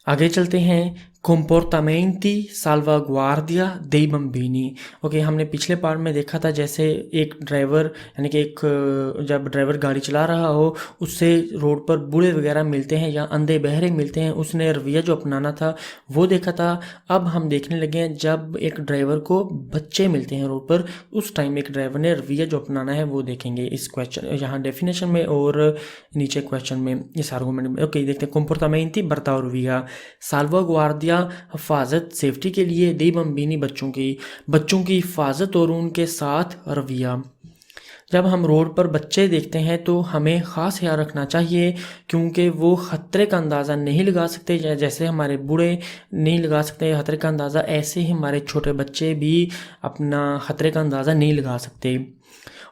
आगे चलते हैं। comportamenti salvaguardia dei bambini। Okay, हमने पिछले पार्ट में देखा था जैसे एक ड्राइवर यानी कि जब ड्राइवर गाड़ी चला रहा हो उससे रोड पर बूढ़े वगैरह मिलते हैं या अंधे बहरे मिलते हैं, उसने रवैया जो अपनाना था वो देखा था। अब हम देखने लगे हैं जब एक ड्राइवर को बच्चे मिलते हैं रोड पर, उस टाइम एक ड्राइवर ने रवैया जो अपनाना है वो देखेंगे इस क्वेश्चन यहाँ डेफिनेशन में और नीचे क्वेश्चन में इस आर्गूमेंट में। ओके, देखते हैं। comportamenti बर्ताव रवैया, साल्वागुआर्दिया हिफाजत सेफ्टी के लिए, दे बम्बिनी बच्चों की हिफाजत और उनके साथ रवैया। जब हम रोड पर बच्चे देखते हैं तो हमें ख़ास ख्याल रखना चाहिए क्योंकि वो ख़तरे का अंदाज़ा नहीं लगा सकते। जैसे हमारे बूढ़े नहीं लगा सकते ख़तरे का अंदाज़ा, ऐसे ही हमारे छोटे बच्चे भी अपना ख़तरे का अंदाज़ा नहीं लगा सकते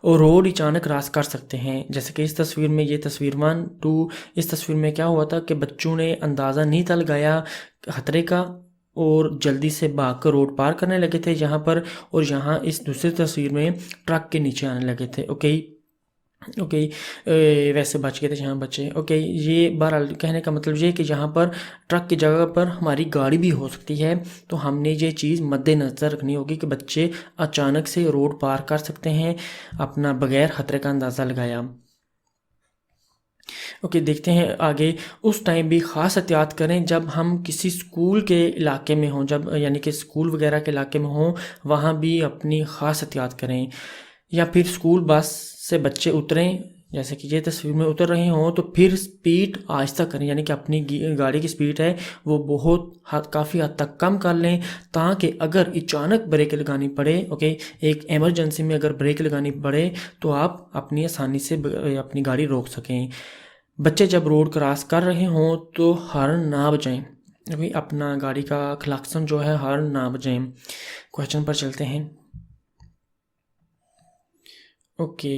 और रोड अचानक क्रॉस कर सकते हैं। जैसे कि इस तस्वीर में, ये तस्वीर 1-2, इस तस्वीर में क्या हुआ था कि बच्चों ने अंदाज़ा नहीं था लगाया खतरे का और जल्दी से भागकर रोड पार करने लगे थे यहाँ पर, और यहाँ इस दूसरी तस्वीर में ट्रक के नीचे आने लगे थे। ओके ओके, वैसे बच गए थे यहाँ बच्चे। ओके, ये बहरहाल कहने का मतलब ये कि जहाँ पर ट्रक की जगह पर हमारी गाड़ी भी हो सकती है, तो हमने ये चीज़ मद्देनज़र रखनी होगी कि बच्चे अचानक से रोड पार कर सकते हैं अपना बगैर ख़तरे का अंदाज़ा लगाया। ओके, देखते हैं आगे। उस टाइम भी ख़ास एहतियात करें जब हम किसी स्कूल के इलाके में हों, जब यानी कि स्कूल वगैरह के इलाके में हों, वहाँ भी अपनी ख़ास एहतियात करें। या फिर स्कूल बस से बच्चे उतरें, जैसे कि ये तस्वीर में उतर रहे हों, तो फिर स्पीड आहिस्ता करें, यानी कि अपनी गाड़ी की स्पीड है वो काफ़ी हद तक कम कर लें, ताकि अगर अचानक ब्रेक लगानी पड़े, ओके, एक एमरजेंसी में अगर ब्रेक लगानी पड़े तो आप अपनी आसानी से अपनी गाड़ी रोक सकें। बच्चे जब रोड क्रॉस कर रहे हों तो हॉर्न ना बजाएं, अभी अपना गाड़ी का क्लक्सन जो है हॉर्न ना बजाएं। क्वेश्चन पर चलते हैं। ओके,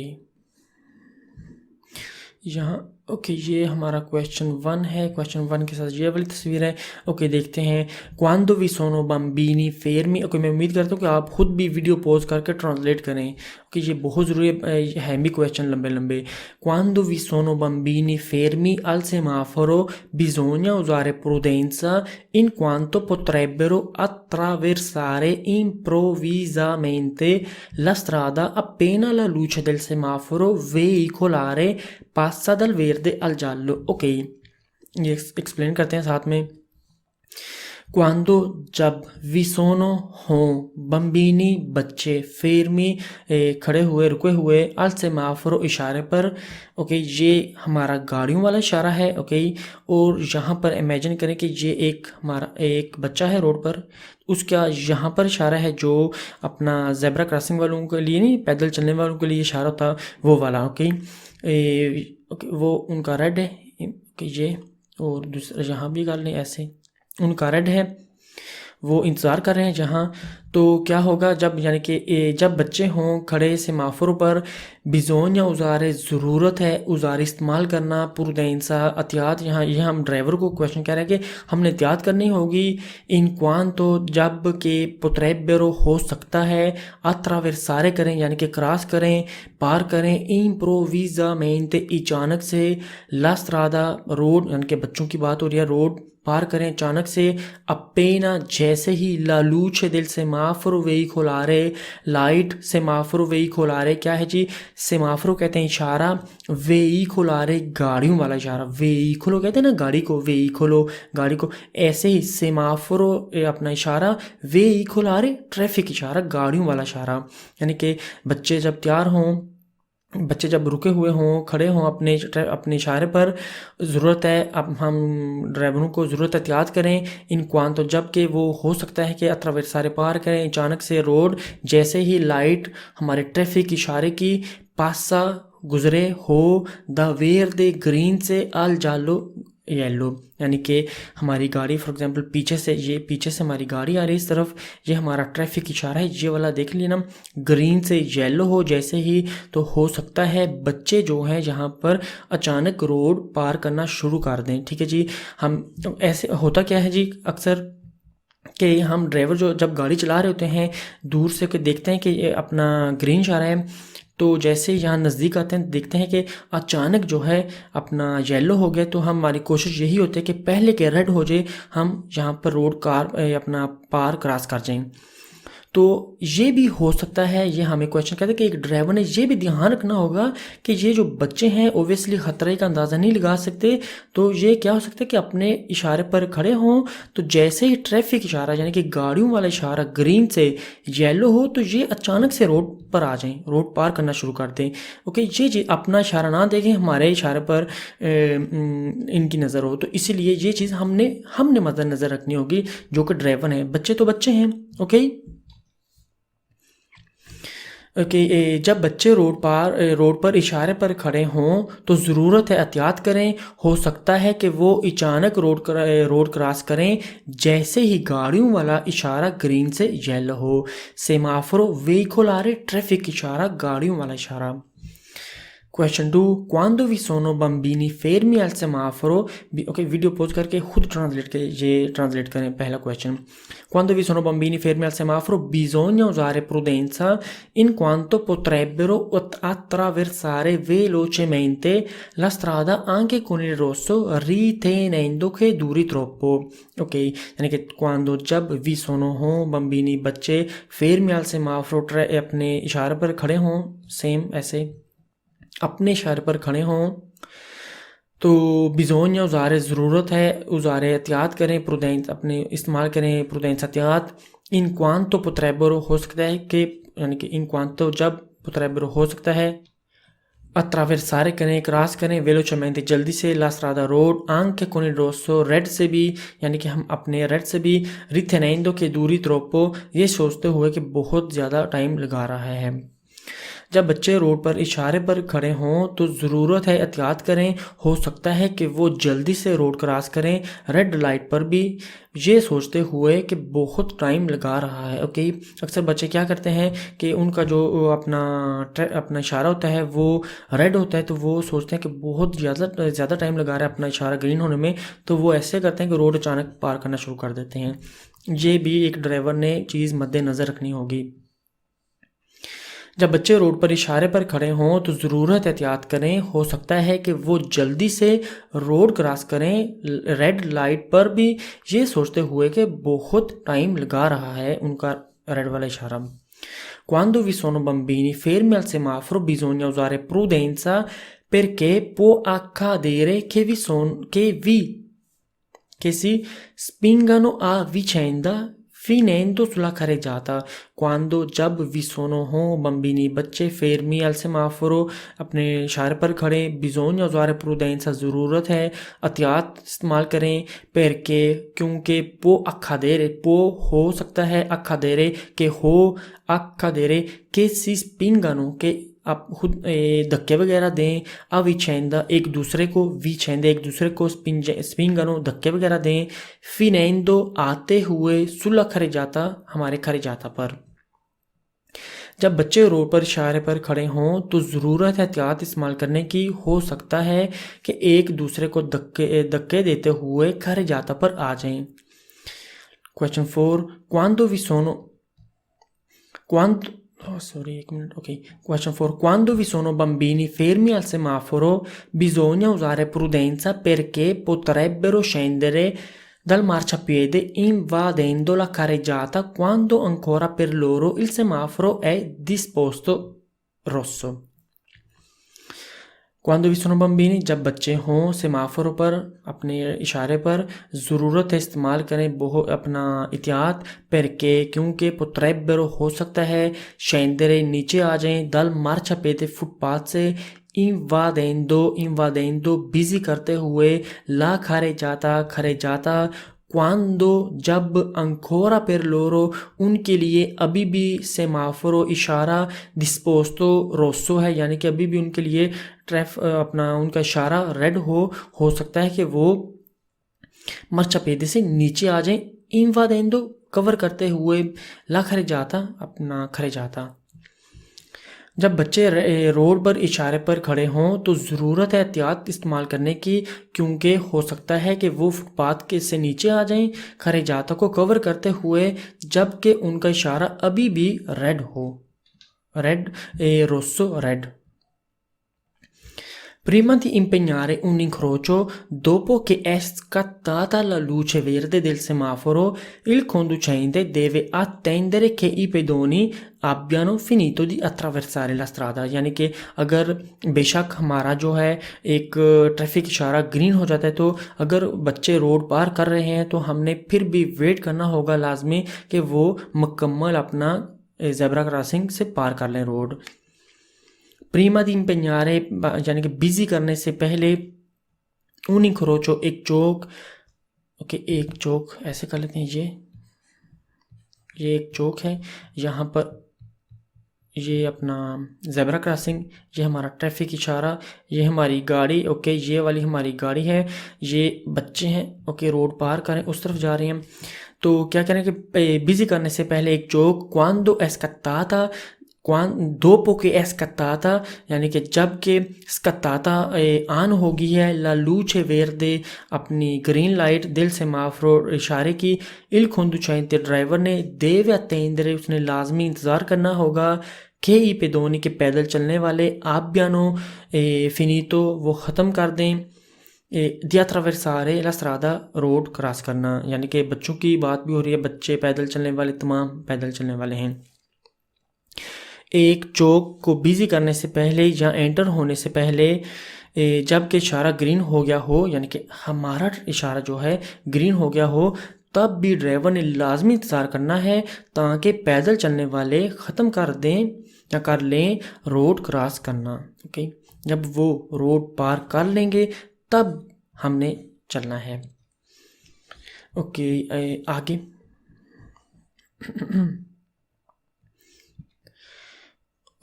यहाँ ओके, ये हमारा क्वेश्चन 1 है। क्वेश्चन 1 के साथ ये वाली तस्वीर है। ओके, देखते हैं। क्वांदो वी सोनो बम्बीनी फेरमी। ओके, मैं उम्मीद करता हूँ कि आप खुद भी वीडियो पॉज करके ट्रांसलेट करें। ओके, ये बहुत ज़रूरी है भी क्वेश्चन लंबे लंबे। क्वांदो वी सोनो बम्बीनी फेरमी अल सेमाफoro bisogna usare prudenza in quanto potrebbero attraversare improvvisamente la strada appena la luce del semaforo veicolare passa dal verde al giallo। Okay, ये एक्सप्लेन करते हैं साथ में। क्वांदो जब, विसोनो हों, बम्बीनी बच्चे, फेरमी खड़े हुए रुके हुए, अल सेमाफोरो इशारे पर। ओके, ये हमारा गाड़ियों वाला इशारा है। ओके, और यहाँ पर इमेजिन करें कि ये हमारा एक बच्चा है रोड पर, उसका यहाँ पर इशारा है जो अपना जेब्रा क्रॉसिंग वालों के लिए नहीं, पैदल चलने वालों के लिए इशारा था वो वाला। ओके, वो उनका रेड है। ओके, ये और दूसरा यहाँ भी कर लें ऐसे, उनका रेड है, वो इंतज़ार कर रहे हैं जहाँ। तो क्या होगा जब, यानी कि जब बच्चे हों खड़े सेमाफोर पर, बिजोन या उज़ारे ज़रूरत है उज़ार इस्तेमाल करना, पुरदेंसा एहतियात। यहाँ ये हम ड्राइवर को क्वेश्चन कह रहे हैं कि हमने एहतियात करनी होगी। इन क्वान तो जब के पुत्रेबेरो हो सकता है, अत्रावेर सारे करें यानी कि क्रॉस करें, पार करें, इम्प्रोविज़ामेंटे अचानक से, लास्त्रादा रोड यानी कि बच्चों की बात हो रही है, रोड पार करें अचानक से, अपेना जैसे ही, लालूच दिल सेमाफोर वेइकोलारे लाइट, सेमाफोर वेइकोलारे क्या है जी, सेमाफोर कहते हैं इशारा, वेइकोलारे गाड़ियों वाला इशारा, वेइकोलो कहते हैं ना गाड़ी को, वेइकोलो गाड़ी को, ऐसे ही सेमाफोर अपना इशारा, वेइकोलारे ट्रैफिक इशारा, गाड़ियों वाला इशारा। यानी कि बच्चे जब तैयार हों, बच्चे जब रुके हुए हों, खड़े हों अपने इशारे पर, ज़रूरत है अब हम ड्राइवरों को ज़रूरत एहतियात करें इन क्वान तो, जब कि वो हो सकता है कि अत्रावेरसारे पार करें अचानक से रोड, जैसे ही लाइट हमारे ट्रैफिक इशारे की पासा गुजरे हो, द वेयर दे ग्रीन से अल जालो येलो, यानी कि हमारी गाड़ी फॉर एग्जांपल पीछे से हमारी गाड़ी आ रही है इस तरफ, ये हमारा ट्रैफिक इशारा है, ये वाला देख लिया ना, ग्रीन से येलो हो जैसे ही, तो हो सकता है बच्चे जो हैं यहाँ पर अचानक रोड पार करना शुरू कर दें। ठीक है जी। हम ऐसे होता क्या है जी अक्सर कि हम ड्राइवर जो जब गाड़ी चला रहे होते हैं, दूर से देखते हैं कि ये अपना ग्रीन इशारा है, तो जैसे यहाँ नज़दीक आते हैं देखते हैं कि अचानक जो है अपना येलो हो गया, तो हमारी कोशिश यही होती है कि पहले के रेड हो जाए, हम यहाँ पर रोड कार अपना पार क्रॉस कर जाएं। तो ये भी हो सकता है, ये हमें क्वेश्चन कहते हैं कि एक ड्राइवर ने ये भी ध्यान रखना होगा कि ये जो बच्चे हैं ओबियसली खतरे का अंदाज़ा नहीं लगा सकते, तो ये क्या हो सकता है कि अपने इशारे पर खड़े हों, तो जैसे ही ट्रैफिक इशारा यानी कि गाड़ियों वाला इशारा ग्रीन से येलो हो तो ये अचानक से रोड पर आ जाएं, रोड पार करना शुरू कर दें। ओके, ये अपना इशारा ना देखें, हमारे इशारे पर इनकी नज़र हो, तो इसीलिए ये चीज़ हमने मद्देनज़र रखनी होगी जो कि ड्राइवर हैं। बच्चे तो बच्चे हैं। ओके जब बच्चे रोड पर इशारे पर खड़े हों तो ज़रूरत है एहतियात करें। हो सकता है कि वो अचानक रोड क्रॉस करें जैसे ही गाड़ियों वाला इशारा ग्रीन से येलो हो। सेमाफोरो veicolare ट्रैफिक इशारा, गाड़ियों वाला इशारा। Question 2, quando vi sono bambini fermi al semaforo, okay video pause करके खुद ट्रांसलेट करें पहला question. Quando vi sono bambini fermi al semaforo bisogna usare prudenza in quanto potrebbero attraversare velocemente la strada anche con il rosso ritenendo che duri troppo। Okay यानी कि quando जब vi sono हो bambini बच्चे fermi al semaforo अपने इशारे पर खड़े हों, सेम ऐसे अपने इशारे पर खड़े हों, तो बिजोनिया उज़ारे ज़रूरत है, उज़ारे एहतियात करें, प्रुडेंस अपने इस्तेमाल करें, प्रुडेंस एहतियात। इन क्वांतो पोत्रेबरो हो सकता है कि यानी कि इन क्वांतो जब पोत्रेबरो हो सकता है अट्रावेर्सारे करें, क्रॉस करें, वेलोचमेंट जल्दी से, लास्ट्रादा रोड, आंके कोनी रोसो रेड से भी यानी कि हम अपने रेड से भी, रिथेनेंदो के दूरी त्रोपो ये सोचते हुए कि बहुत ज़्यादा टाइम लगा रहा है। जब बच्चे रोड पर इशारे पर खड़े हों तो ज़रूरत है एहतियात करें। हो सकता है कि वो जल्दी से रोड क्रॉस करें रेड लाइट पर भी, ये सोचते हुए कि बहुत टाइम लगा रहा है। ओके, अक्सर बच्चे क्या करते हैं कि उनका जो अपना इशारा होता है वो रेड होता है, तो वो सोचते हैं कि बहुत ज़्यादा टाइम लगा रहा है अपना इशारा ग्रीन होने में, तो वो ऐसे करते हैं कि रोड अचानक पार करना शुरू कर देते हैं। ये भी एक ड्राइवर ने चीज़ मद्देनज़र रखनी होगी। जब बच्चे रोड पर इशारे पर खड़े हों तो ज़रूरत एहतियात करें। हो सकता है कि वो जल्दी से रोड क्रॉस करें रेड लाइट पर भी, ये सोचते हुए कि बहुत टाइम लगा रहा है उनका रेड वाला इशारा। Quando vi sono bambini fermi al semaforo bisogna usare prudenza perché può accadere che si spingano a vicenda finendo sulla carreggiata। quando जब vi sono हो बम्बिनी बच्चे fermi al semaforo अपने इशारे पर खड़े, bisogna usare prudenza ज़रूरत है एहतियात इस्तेमाल करें, perché क्योंकि può accadere हो सकता है, accadere che si spingano के आप खुद धक्के वगैरह दें, अविचेंदा एक दूसरे को, विचेंदा एक दूसरे को, स्पिंगनो धक्के वगैरह दें, फिनेंदो आते हुए, सुलह खरे जाता हमारे खरे जाता पर। जब बच्चे रोड पर इशारे पर खड़े हों तो ज़रूरत है एहतियात इस्तेमाल करने की। हो सकता है कि एक दूसरे को धक्के देते हुए खरे जाता पर आ जाएं। Question 4, quando vi sono Question 4. Quando vi sono bambini fermi al semaforo bisogna usare prudenza perché potrebbero scendere dal marciapiede invadendo la carreggiata quando ancora per loro il semaforo è disposto rosso। क्वांदो भी सोनो बम्बिनी जब बच्चे हों सेमाफोरो पर अपने इशारे पर ज़रूरत है इस्तेमाल करें अपना एहतियात, perché क्योंकि, potrebbero हो सकता है, scendere नीचे आ जाएं, dal marciapiede फुटपाथ से, invadendo बिजी करते हुए, la carreggiata क्वांदो जब, अंकोरा per loro उनके लिए, अभी भी, सेमाफोरो इशारा, disposto rosso है यानी कि अभी भी उनके लिए अपना उनका इशारा रेड हो सकता है कि वो मार्चापिएडे से नीचे आ जाएं, invadendo कवर करते हुए, ला खरे जाता अपना खरे जाता। जब बच्चे रोड पर इशारे पर खड़े हों तो ज़रूरत है एहतियात इस्तेमाल करने की, क्योंकि हो सकता है कि वो फुटपाथ के से नीचे आ जाएं खरे जाता को कवर करते हुए, जबकि उनका इशारा अभी भी रेड हो। red e rosso red. Prima di impegnare un incrocio, dopo che è scattata la luce verde del semaforo, il conducente deve attendere che i pedoni abbiano finito di attraversare la strada, यानी कि अगर बेशक हमारा जो है एक traffic इशारा green हो जाता है, तो अगर बच्चे रोड पार कर रहे हैं तो हमने फिर भी वेट करना होगा लाजमी कि वो मुकम्मल अपना ज़ेब्रा क्रॉसिंग से पार कर लें रोड। प्रीमा दी impegnare यानी कि बिजी करने से पहले, un incrocio एक चौक, ओके एक चौक ऐसे कर लेते हैं, ये एक चौक है, यहाँ पर ये अपना ज़ेब्रा क्रॉसिंग, ये हमारा ट्रैफिक इशारा, ये हमारी गाड़ी, ओके ये वाली हमारी गाड़ी है, ये बच्चे हैं, ओके रोड पार करें उस तरफ जा रहे हैं। तो क्या करें कि बिजी करने से पहले एक चौक, quando è scattata, dopo che è scattata, यानी कि जब के scattata ऑन होगी है la luce verde, अपनी ग्रीन लाइट दिल सेमाफोरो इशारे की, il conducente ड्राइवर ने deve attendere, उसने लाजमी इंतज़ार करना होगा, che i pedoni के पैदल चलने वाले abbiano finito, वो ख़त्म कर दें, di attraversare la strada, road cross करना, यानी कि बच्चों की बात भी हो रही है, बच्चे पैदल चलने वाले तमाम पैदल चलने वाले हैं। एक चौक को बिजी करने से पहले या एंटर होने से पहले, जब कि इशारा ग्रीन हो गया हो, यानी कि हमारा इशारा जो है ग्रीन हो गया हो, तब भी ड्राइवर ने लाजमी इंतज़ार करना है ताकि पैदल चलने वाले ख़त्म कर दें या कर लें रोड क्रॉस करना। ओके, जब वो रोड पार कर लेंगे तब हमने चलना है। ओके, आगे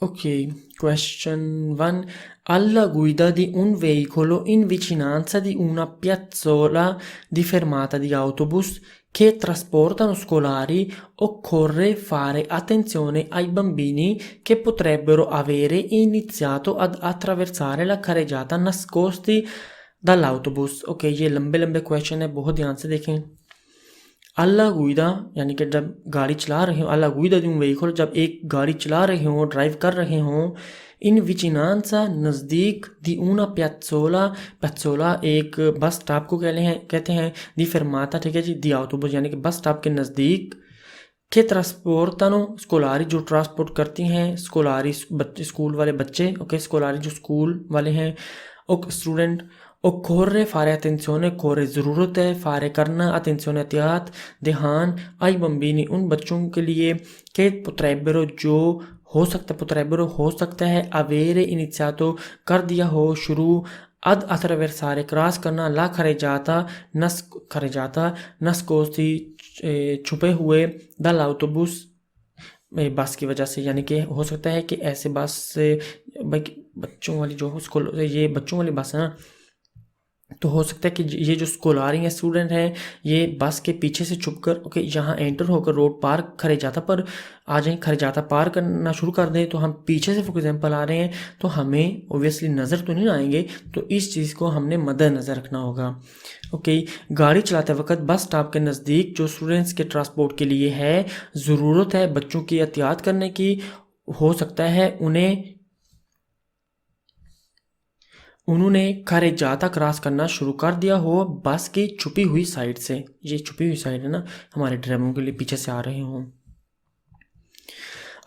Ok, question 1. Alla guida di un veicolo in vicinanza di una piazzola di fermata di autobus che trasportano scolari, occorre fare attenzione ai bambini che potrebbero avere iniziato ad attraversare la carreggiata nascosti dall'autobus। Ok, ये लंबे लंबे question है, बहुत ध्यान से देखें। अल्ला गुइदा यानी कि जब गाड़ी चला रहे हो, अल्ला गुइदा दी व्हीकल, जब एक गाड़ी चला रहे हो, ड्राइव कर रहे हो, इन विचिनांसा नज़दीक, दी ऊना प्याज़ोला, प्याज़ोला एक बस स्टॉप को कहते हैं, दी फरमाता, ठीक है जी, दी ऑटोबस यानी कि बस स्टॉप के नज़दीक, के ट्रांसपोर्टानो स्कोलारी जो ट्रांसपोर्ट करती हैं, स्कोलारी स्कूल वाले बच्चे, ओके स्कोलारी जो स्कूल वाले हैं, okay student, occorre fare attenzione, occorre ज़रूरत है, फारे करना, attenzione एहतियात, ध्यान, ai bambini उन बच्चों के लिए, che potrebbero जो हो सकता, potrebbero हो सकता है, avere iniziato कर दिया हो, शुरू, ad attraversare क्रॉस करना, la carreggiata nascosti छुपे हुए, dall'autobus बस की वजह से, यानी कि हो सकता है कि ऐसे बस से बच्चों वाली जो स्कूल, ये बच्चों वाली बस है ना, तो हो सकता है कि ये जो स्कोलारी हैं, स्टूडेंट हैं, ये बस के पीछे से छुपकर ओके यहाँ एंटर होकर रोड पार खरेजाता पर आ जाएं, खरेजाता पार करना शुरू कर दें, तो हम पीछे से फॉर एग्जांपल आ रहे हैं तो हमें ओबियसली नज़र तो नहीं आएंगे, तो इस चीज़ को हमने मद्देनज़र रखना होगा। ओके, गाड़ी चलाते वक्त बस स्टॉप के नज़दीक जो स्टूडेंट्स के ट्रांसपोर्ट के लिए है, ज़रूरत है बच्चों की एहतियात करने की, हो सकता है उन्होंने carreggiata क्रॉस करना शुरू कर दिया हो बस की छुपी हुई साइड से, ये छुपी हुई साइड है ना, हमारे ड्राइवरों के लिए पीछे से आ रहे हों।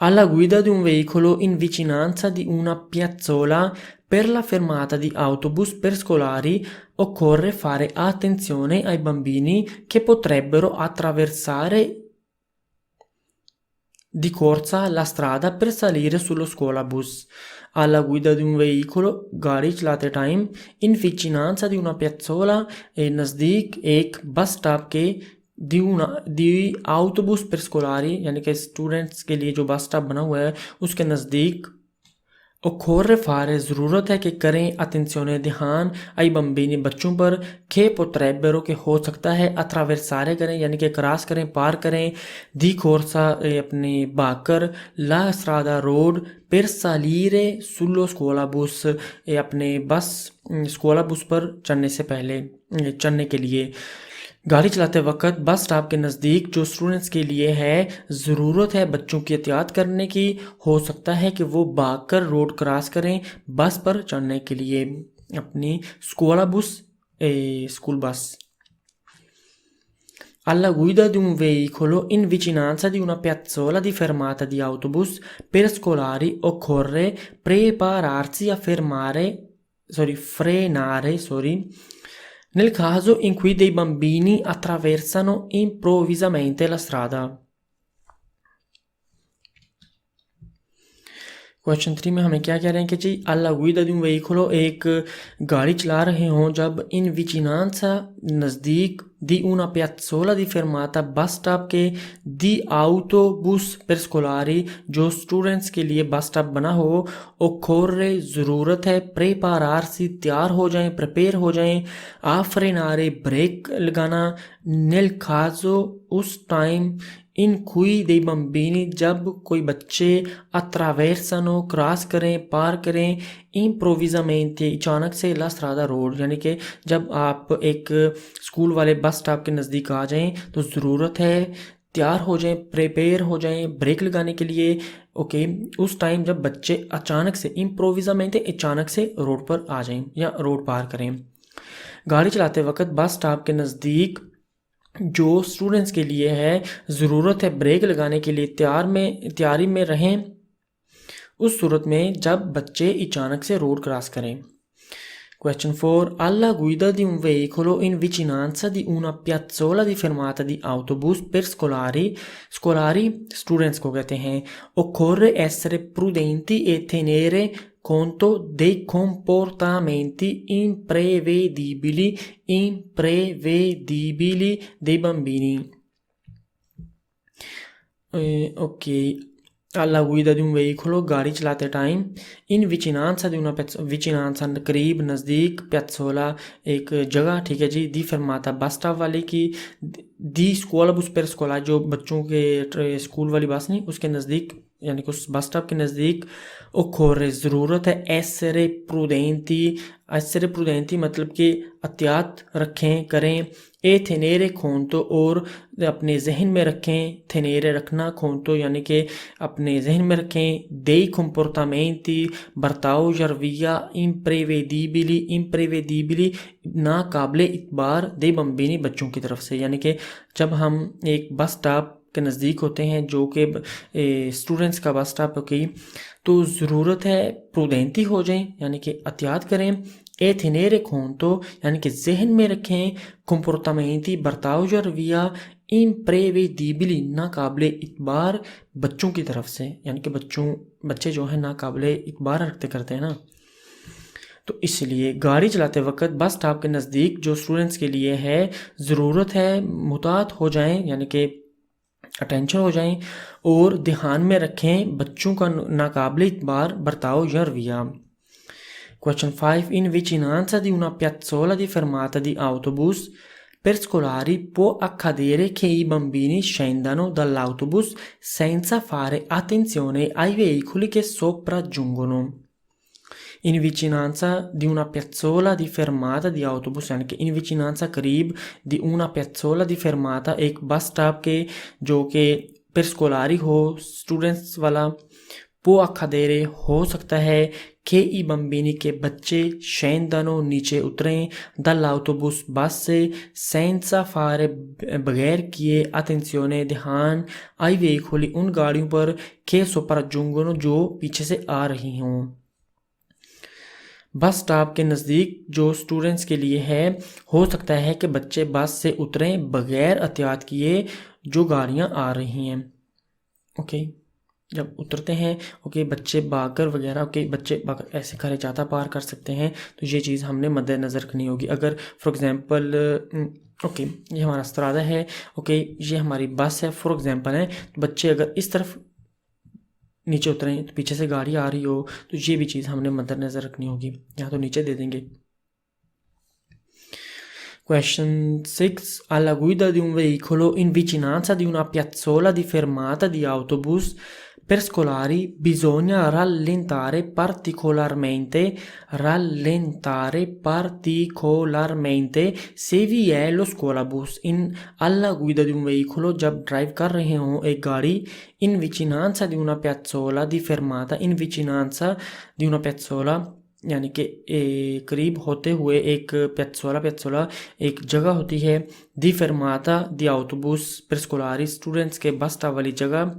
Alla guida di un veicolo in vicinanza di una piazzola per la fermata di autobus per scolari, occorre fare attenzione ai bambini che potrebbero attraversare di corsa la strada per salire sullo scuolabus। alla guida di un veicolo, गाड़ी चलाते time, in vicinanza di una piazzola, नज़दीक एक bus stop के, दी autobus per scolari यानी कि students के लिए जो बस स्टॉप बना हुआ है उसके नज़दीक, occorre fare ज़रूरत है कि करें, attenzione ध्यान, ai bambini बच्चों पर, che potrebbero के हो सकता है, attraversare करें यानी कि क्रॉस करें, पार करें, di corsa अपने भागकर, la strada road, per salire sullo scuolabus अपने बस स्कूला बस पर चढ़ने से पहले, चढ़ने के लिए, गाड़ी चलाते वक्त बस स्टॉप के नज़दीक जो स्टूडेंट्स के लिए है ज़रूरत है बच्चों की एहतियात करने की। हो सकता है कि वो भागकर रोड क्रॉस करें बस पर चढ़ने के लिए। अपनी school bus. Alla guida di un veicolo in vicinanza di una piazzola di fermata di autobus per scolari occorre prepararsi a frenare, nel caso in cui dei bambini attraversano improvvisamente la strada. Question 3 में हमें क्या कह रहे हैं कि जी अल्ला गुइदा दी वेहिकुलो एक गाड़ी चला रहे हों जब इन विचिनांसा नज़दीक दी una piazzola di fermata bus stop के दी autobus per scolari जो स्टूडेंट्स के लिए बस स्टॉप बना हो occorre ज़रूरत है prepararsi तैयार हो जाएं प्रिपेयर हो जाएं a frenare ब्रेक लगाना nel caso उस time in cui dei bambini जब कोई बच्चे attraversano क्रॉस करें पार करें improvvisamente अचानक से la strada रोड यानी कि जब आप एक स्कूल वाले बस स्टॉप के नज़दीक आ जाएं तो ज़रूरत है तैयार हो जाएं प्रिपेयर हो जाएं ब्रेक लगाने के लिए। ओके उस टाइम जब बच्चे अचानक से improvvisamente अचानक से रोड पर आ जाएं या रोड पार करें। गाड़ी चलाते वक्त बस स्टॉप के नज़दीक जो स्टूडेंट्स के लिए है ज़रूरत है ब्रेक लगाने के लिए तैयारी में रहें उस सूरत में जब बच्चे अचानक से रोड क्रॉस करें। Question 4 alla guida di un veicolo in vicinanza di una piazzola di fermata di autobus per scolari students को कहते हैं occorre essere prudenti e tenere conto dei comportamenti imprevedibili dei bambini. Ok, alla guida di un veicolo गाड़ी चलाते time in विचिनांसा the una विचिनांसा करीब नज़दीक पियाज़ोला एक जगह ठीक है जी दी फरमाता बस स्टॉप वाले की दी स्कूल बस पर स्कूल जो बच्चों के स्कूल वाली बस नहीं उसके नज़दीक यानी कि उस बस स्टॉप के नज़दीक occorre ज़रूरत है essere prudenti मतलब कि एहतियात रखें करें ए tenere conto और अपने जहन में रखें tenere रखना conto यानी कि अपने जहन में रखें dei comportamenti बर्ताव या रवैया imprevedibili नाकाबिले इतबार दे बम्बिनी बच्चों की तरफ से। यानी कि जब हम एक बस स्टॉप के नज़दीक होते हैं जो कि स्टूडेंट्स का बस स्टॉप होगी तो ज़रूरत है प्रूडेंटी हो जाएं यानी कि एहतियात करें ए थिनेरे conto यानी कि जहन में रखें comportamenti बर्ताव या रवैया imprevedibili नाकाबिले इतबार बच्चों की तरफ से यानी कि बच्चे जो है नाकाबिले इतबार रखते करते हैं ना। तो इसलिए गाड़ी चलाते वक्त बस स्टॉप के नज़दीक जो स्टूडेंट्स के लिए है ज़रूरत है मुतात हो जाएं यानी कि अटेंशन हो जाएं और ध्यान में रखें बच्चों का नाकाबिले इतबार बर्ताव या रवैया। Question 5 in vicinanza di una piazzola di fermata di autobus per scolari può accadere che i bambini scendano dall'autobus senza fare attenzione ai veicoli che sopraggiungono। In vicinanza di una piazzola di fermata di autobus यानी कि इन vicinanza करीब di una piazzola di fermata एक bus stop के जो कि per scolari हो students वाला può accadere हो सकता है कि ई बम्बिनी के बच्चे scendano नीचे उतरें dall'autobus बस से senza fare बगैर किए attenzione ध्यान ai veicoli उन गाड़ियों पर che sopraggiungono जो पीछे से आ रही हों। बस स्टॉप के नज़दीक जो स्टूडेंट्स के लिए है हो सकता है कि बच्चे बस से उतरें बगैर एहतियात किए जो गाड़ियां आ रही हैं। ओके जब उतरते हैं ओके बच्चे भागकर वगैरह ओके बच्चे ऐसे करे ज़्यादा पार कर सकते हैं तो ये चीज़ हमने मद्देनज़र रखनी होगी। अगर फॉर एग्ज़ाम्पल ओके ये हमारा स्त्रादा है ओके ये हमारी बस है फॉर एग्ज़ाम्पल है तो बच्चे अगर इस तरफ नीचे उतरें तो पीछे से गाड़ी आ रही हो तो ये भी चीज़ हमने मद्देनज़र रखनी होगी। यहाँ तो नीचे दे देंगे। Question 6 alla guida di un veicolo in vicinanza di una piazzola di fermata di autobus per scolari bisogna rallentare particolarmente se vi è lo scuolabus alla guida di un veicolo जब ड्राइव कर रहे हों एक गाड़ी in vicinanza di una piazzola di fermata in vicinanza di una piazzola यानी कि करीब होते हुए एक piazzola एक जगह होती है di fermata di autobus per scolari students के बस स्टॉप वाली जगह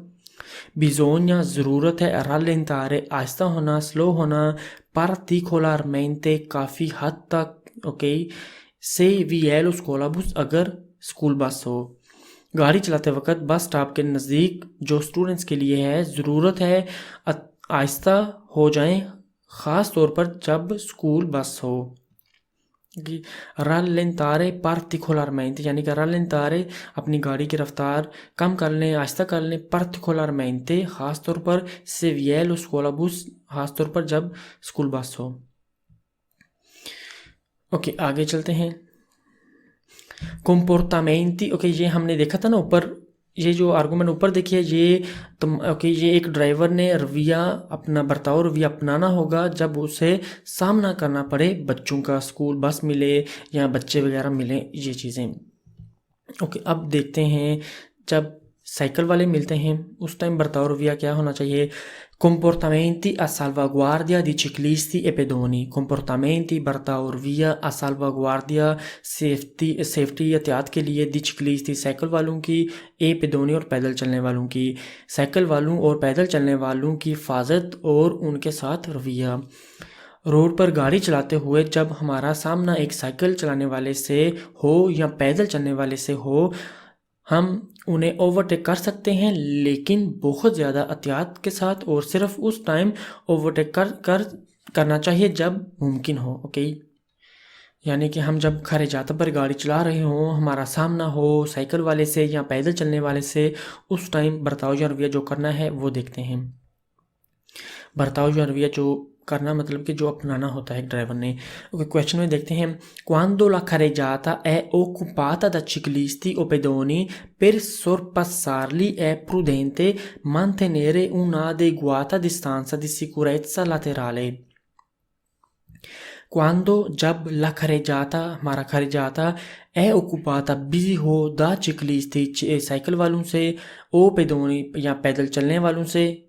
bisogna ज़रूरत है rallentare आहिस्ता होना स्लो होना particolarmente काफ़ी हद तक ओके से vi è lo scuolabus अगर स्कूल बस हो गाड़ी चलाते वक्त बस स्टॉप के नज़दीक जो स्टूडेंट्स के लिए है ज़रूरत है आहिस्ता हो जाएं ख़ास तौर पर जब स्कूल बस हो कि rallentare particolarmente यानी कि rallentare अपनी गाड़ी की रफ्तार कम कर लें आहिस्ता कर लें particolarmente ख़ास तौर पर se vi è lo scuolabus ख़ास तौर पर जब स्कूल बस हो ओके आगे चलते हैं comportamenti ओके ये हमने देखा था ना ऊपर ये जो आर्गूमेंट ऊपर देखिए ये ओके ये एक ड्राइवर ने अपना रवैया अपनाना होगा जब उसे सामना करना पड़े बच्चों का स्कूल बस मिले या बच्चे वगैरह मिले ये चीज़ें ओके अब देखते हैं जब साइकिल वाले मिलते हैं उस टाइम रवैया क्या होना चाहिए comportamenti a salvaguardia di ciclisti e pedoni comportamenti रवैया a salvaguardia सेफ्टी एहतियात के लिए दी ciclisti साइकिल वालों की ए पेदोनी और पैदल चलने वालों की साइकिल वालों और पैदल चलने वालों की हिफाजत और उनके साथ रवैया रोड पर गाड़ी चलाते हुए जब हमारा सामना एक साइकिल चलाने वाले से हो या पैदल चलने वाले से हो हम उन्हें ओवरटेक कर सकते हैं लेकिन बहुत ज़्यादा एहतियात के साथ और सिर्फ उस टाइम ओवरटेक करना चाहिए जब मुमकिन हो ओके यानी कि हम जब खरे जाते पर गाड़ी चला रहे हों हमारा सामना हो साइकिल वाले से या पैदल चलने वाले से उस टाइम बर्ताव या रवैया जो करना है वो देखते हैं बर्ताव या रवैया जो करना मतलब कि जो अपनाना होता है ड्राइवर ने ओके क्वेश्चन में देखते हैं quando la carreggiata è occupata da ciclisti o pedoni per sorpassarli è prudente mantenere un'adeguata distanza di sicurezza laterale quando जब la carreggiata हमारा carreggiata è occupata बिजी हो da ciclisti साइकिल वालों से o pedoni या पैदल चलने वालों से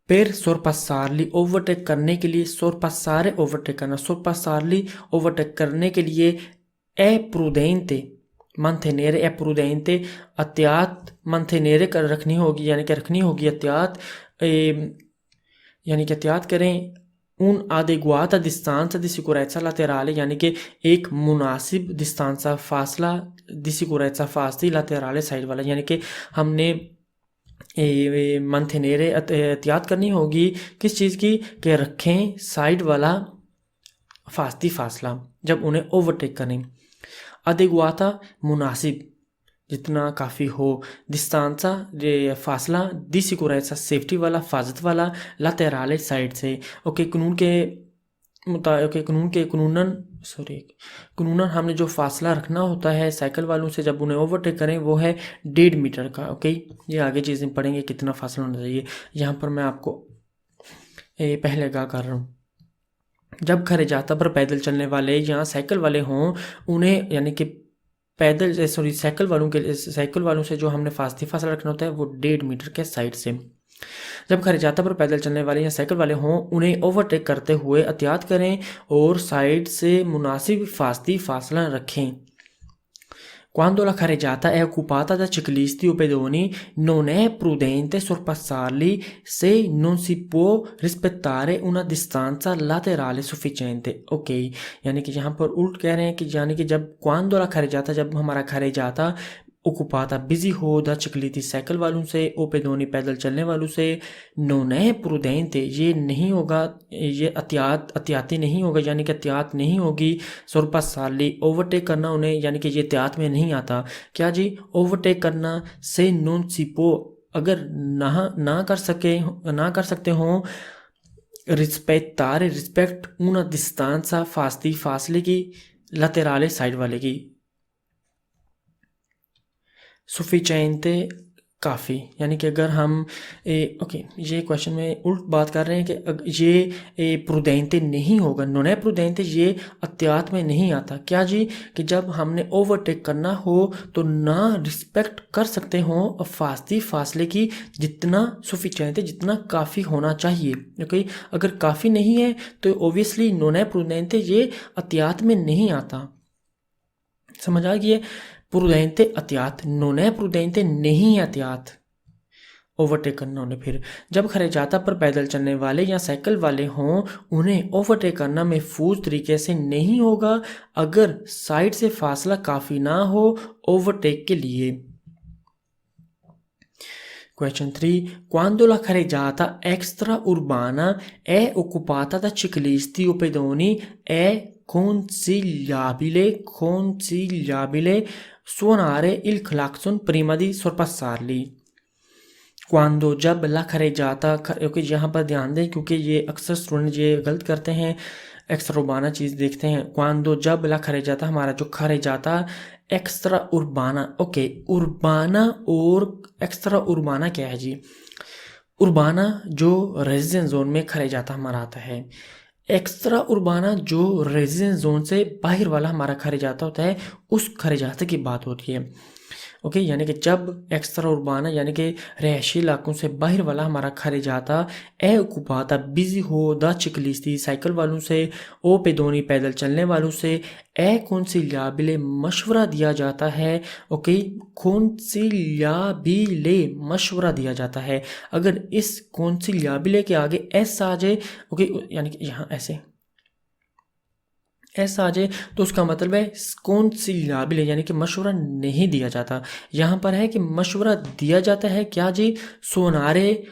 per sorpassarli ओवरटेक करने के लिए sorpassare ओवरटेक करना sorpassarli ओवरटेक करने के लिए è prudente mantenere è prudente एहतियात mantenere कर रखनी होगी यानी कि रखनी होगी एहतियात यानी कि एहतियात करें un adeguata distanza di sicurezza laterale यानी कि एक मुनासिब distanza फासला di sicurezza फासली laterale साइड वाला यानी कि हमने mantenere एहतियात करनी होगी किस चीज़ की कि रखें साइड वाला फासला जब उन्हें ओवरटेक करें adeguata मुनासिब जितना काफ़ी हो distanza फासला di sicurezza सेफ्टी वाला हिफाजत वाला laterale साइड से ओके कानूनन हमने जो फासला रखना होता है साइकिल वालों से जब उन्हें ओवरटेक करें वो है 1.5 मीटर का ओके ये आगे चीज़ें पढ़ेंगे कितना फासला होना चाहिए यहाँ पर मैं आपको पहले आगाह कर रहा हूँ जब खरे जाता पर पैदल चलने वाले या साइकिल वाले हों उन्हें यानी कि साइकिल वालों से जो हमने फासला रखना होता है वो 1.5 मीटर के साइड से जब खरे जाता पर पैदल चलने वाले या साइकिल वाले हों उन्हें ओवरटेक करते हुए एहतियात करें और साइड से मुनासिब फासला रखें Quando la carreggiata è occupata da ciclisti o pedoni non è prudente sorpassarli se non si può rispettare una distanza laterale sufficiente. Ok, यानी कि यहाँ पर उल्ट कह रहे हैं कि यानी कि जब quando la carreggiata जब हमारा carreggiata occupata बिजी हो दा चिकलिती साइकिल वालों से ओ पेदोनी पैदल चलने वालों से non è prudente ये नहीं होगा ये एहतियाती नहीं होगा यानी कि एहतियात नहीं होगी sorpassarli ओवरटेक करना उन्हें यानी कि ये एहतियात में नहीं आता क्या जी ओवरटेक करना से non si può अगर ना कर सकते हों रिस्पेक्ट una distanza फासले की laterale साइड वाले की sufficiente काफ़ी, यानी कि अगर हम ओके, ये क्वेश्चन में उल्ट बात कर रहे हैं कि ये प्रुडेंते नहीं होगा, नॉन है प्रुडेंते, ये अत्यात में नहीं आता। क्या जी, कि जब हमने ओवरटेक करना हो तो ना रिस्पेक्ट कर सकते हो फासले की, जितना सफिशिएंट, जितना काफ़ी होना चाहिए। ओके, अगर काफ़ी नहीं है तो ओबियसली नॉन है प्रुडेंते ये अत्यात में नहीं आता। समझ आ गई है? प्रुडेंते अत्यात, नॉन है प्रुडेंते नहीं अत्यात। ओवरटेक करना उन्हें, फिर जब खरेजाता पर पैदल चलने वाले या साइकिल वाले हों, उन्हें ओवरटेक करना महफूज तरीके से नहीं होगा अगर साइड से फासला काफ़ी ना हो ओवरटेक के लिए। Question 3. Quando la carreggiata extraurbana è occupata da ciclisti o pedoni è consigliabile suonare il clacson prima di sorpassarli. क्वांदो, जब, ला खरेजाता, ओके यहाँ पर ध्यान दें क्योंकि ये अक्सर स्टूडेंट ये गलत करते हैं, एक्स्ट्रा उर्बाना चीज़ देखते हैं। क्वांदो, जब, ला खरेजाता, हमारा जो खरेजाता एक्स्ट्रा उर्बाना, ओके, उर्बाना और एक्स्ट्रा उर्बाना क्या है जी? उर्बाना जो रेजिडेंस जोन में खरेजाता हमारा आता है, एक्स्ट्रा उर्बाना जो रेजिडेंस जोन से बाहर वाला हमारा खरेजाता होता है, उस खरेजाते की बात होती है। ओके, यानी कि जब एक्स्ट्रा उर्बाना यानी कि रहायशी इलाकों से बाहर वाला हमारा खरेजाता ए ओकुपाता बिजी हो द चिकलिस्ती, साइकिल वालों से, ओ पेदोनी, पैदल चलने वालों से, ए कौंसिलियाबिले, मशवरा दिया जाता है। ओके, कौंसिलियाबिले मशवरा दिया जाता है। अगर इस कौंसिलियाबिले के आगे एस आ जाए, ओके, यानी कि यहाँ ऐसा आ जाए तो उसका मतलब है कौंसिलियाबिले, यानी कि मशवरा नहीं दिया जाता। यहाँ पर है कि मशवरा दिया जाता है। क्या जी? सोनारे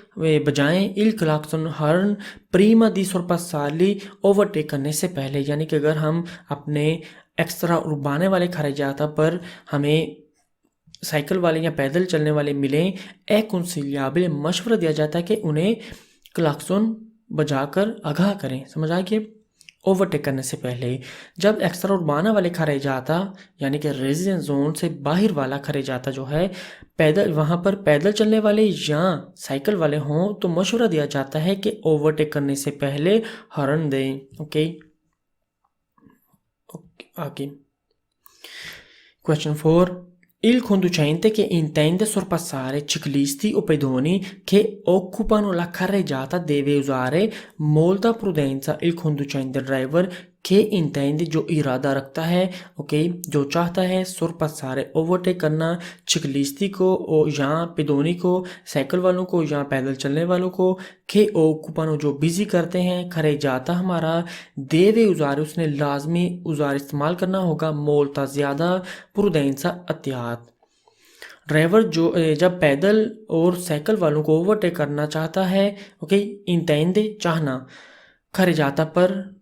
बजाएं इल क्लाक्सन हॉर्न प्रीमा दी सोरपासाली, ओवरटेक करने से पहले। यानी कि अगर हम अपने एक्स्ट्रा उर्बाने वाले खरेजाता पर हमें साइकिल वाले या पैदल चलने वाले मिलें, ए कौंसिलियाबिले, मशवरा दिया जाता है कि उन्हें क्लाक्सन बजाकर आगाह करें। समझ आ गया? ओवरटेक करने से पहले। जब एक्स्ट्रा उर्बाना वाले खरेजाता यानी कि रेजिडेंस जोन से बाहर वाला खरेजाता जो है, पैदल, वहाँ पर पैदल चलने वाले या साइकिल वाले हों तो मशवरा दिया जाता है कि ओवरटेक करने से पहले हॉर्न दें। ओके, आगे question 4. Il conducente che intende sorpassare ciclisti o pedoni che occupano la carreggiata deve usare molta prudenza. Il conducente driver के इंटेंड जो इरादा रखता है, ओके, जो चाहता है सोरपासारे, ओवरटेक करना, चिकलिस्ती को या पेदोनी को, साइकिल वालों को या पैदल चलने वालों को, के ओकुपानो जो बिजी करते हैं, खरे जाता हमारा, देवे उजार, उसने लाजमी उजार इस्तेमाल करना होगा, मोलता ज़्यादा, प्रुडेंसा अतियात। ड्राइवर जो जब पैदल और साइकिल वालों को ओवरटेक करना चाहता है, ओके, इंटेंदे चाहना, खरे जाता पर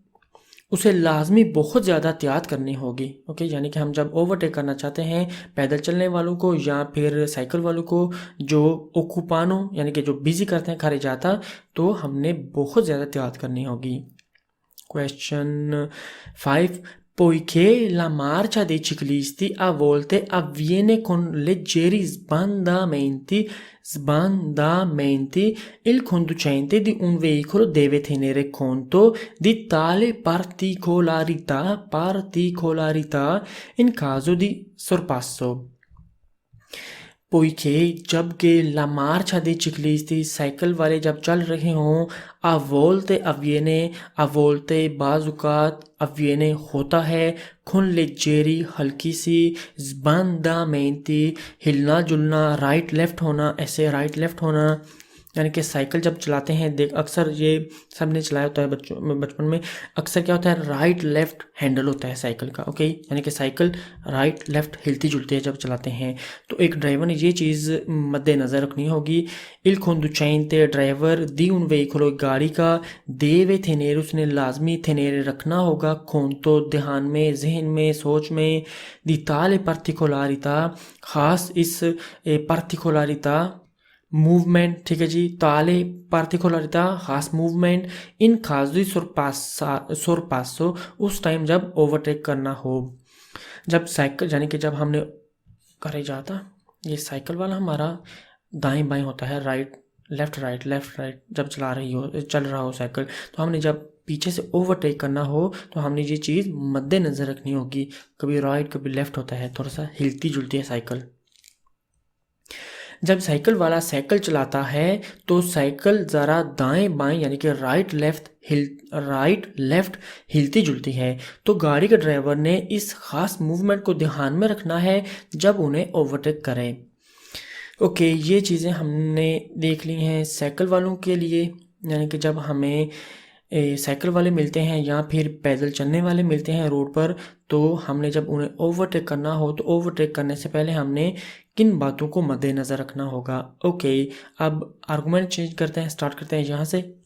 उसे लाजमी बहुत ज़्यादा एहतियात करनी होगी। ओके, यानी कि हम जब ओवरटेक करना चाहते हैं पैदल चलने वालों को या फिर साइकिल वालों को जो ओकुपानो यानी कि जो बिजी करते हैं खरे जाता, तो हमने बहुत ज़्यादा एहतियात करनी होगी। Question 5. Poiché la marcia dei ciclisti a volte avviene con leggeri sbandamenti, il conducente di un veicolo deve tenere conto di tale particolarità in caso di sorpasso. पोइखे, जबकि ला मार्चा दे चिकलिस्ती, साइकिल वाले जब चल रहे हों, अवोलते बाजुकात, अव्यने होता है, खुन लेजेरी हल्की सी, ज़बानदामेंती हिलना जुलना, राइट लेफ्ट होना, ऐसे राइट लेफ्ट होना, यानी कि साइकिल जब चलाते हैं, देख अक्सर ये सब ने चलाया होता है बचपन में, अक्सर क्या होता है राइट लेफ्ट हैंडल होता है साइकिल का। ओके, यानी कि साइकिल राइट लेफ्ट हिलती जुलती है जब चलाते हैं, तो एक ड्राइवर ने ये चीज़ मद्देनज़र रखनी होगी। इल खोंदुचैनते, ड्राइवर, दी उन व्हीकल, गाड़ी का, देवे थेनेर, उसने लाजमी थेनेरे रखना होगा, खोंतो ध्यान में, जहन में, सोच में, दी ताले पार्टिकुलारिता, ख़ास इस पार्टिकुलारिता मूवमेंट, ठीक है जी, ताले पार्टिकुलरिता खास मूवमेंट, इन खाजी सोरपासो उस टाइम जब ओवरटेक करना हो, जब साइकिल यानी कि जब हमने करे जाता, ये साइकिल वाला हमारा दाएं बाएं होता है, राइट लेफ्ट राइट जब चल रहा हो साइकिल, तो हमने जब पीछे से ओवरटेक करना हो तो हमने ये चीज़ मद्देनज़र रखनी होगी, कभी राइट कभी लेफ्ट होता है, थोड़ा सा हिलती जुलती है साइकिल। जब साइकिल वाला साइकिल चलाता है तो साइकिल ज़रा दाएं बाएं यानी कि राइट लेफ्ट हिलती जुलती है। तो गाड़ी के ड्राइवर ने इस खास मूवमेंट को ध्यान में रखना है जब उन्हें ओवरटेक करें। ओके, ये चीज़ें हमने देख ली हैं साइकिल वालों के लिए, यानी कि जब हमें साइकिल वाले मिलते हैं या फिर पैदल चलने वाले मिलते हैं रोड पर, तो हमने जब उन्हें ओवरटेक करना हो तो ओवरटेक करने से पहले हमने किन बातों को मद्देनज़र रखना होगा। ओके, अब आर्गूमेंट चेंज करते हैं, स्टार्ट करते हैं यहाँ से।